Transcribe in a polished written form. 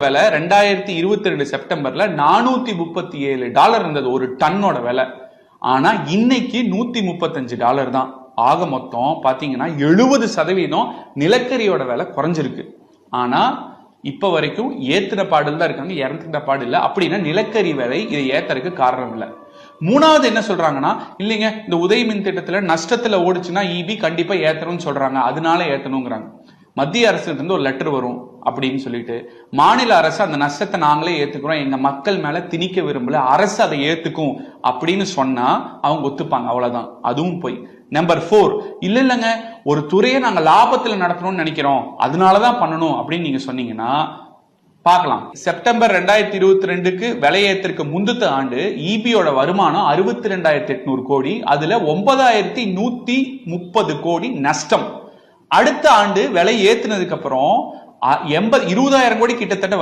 விலை 2022 செப்டம்பர்ல $437 இருந்தது ஒரு டன்னோட விலை. ஆனா இன்னைக்கு $135 தான். ஆக மொத்தம் பாத்தீங்கன்னா 70% நிலக்கரியோட விலை குறைஞ்சிருக்கு. ஆனா இப்ப வரைக்கும் ஏத்துன பாடல் தான் இருக்காங்க, இறந்துட்ட பாடு இல்ல. அப்படின்னா நிலக்கரி விலை இதை ஏத்தறதுக்கு காரணம் இல்ல. மூணாவது என்ன சொல்றாங்கன்னா, இல்லைங்க இந்த உதய மின் திட்டத்துல நஷ்டத்துல ஓடுச்சுன்னா ஈபி கண்டிப்பா ஏத்தணும்னு சொல்றாங்க, அதனால ஏத்தணுங்கிறாங்க. மத்திய அரசுல இருந்து ஒரு லெட்டர் வரும் அப்படின்னு சொல்லிட்டு மாநில அரசு அந்த நஷ்டத்தை நாங்களே ஏத்துக்கிறோம், எங்க மக்கள் மேல திணிக்க விரும்பல, அரசு அதை ஏத்துக்கும் அப்படின்னு சொன்னா அவங்க ஒத்துப்பாங்க, அவ்வளவுதான். அதுவும் போய். நம்பர் 4, இல்லைங்க ஒரு துறையை நாங்க லாபத்துல நடத்தணும்னு நினைக்கிறோம், அதனாலதான் பண்ணணும் அப்படின்னு நீங்க சொன்னீங்கன்னா பார்க்கலாம். செப்டம்பர் 2022க்கு விலையேற்றிற்கு முந்தத்த ஆண்டு ஈபியோட வருமானம் 62,800 கோடி, அதுல 9,130 கோடி நஷ்டம். அடுத்த ஆண்டு விலை ஏத்துனதுக்கு அப்புறம் 20,000 கோடி கிட்டத்தட்ட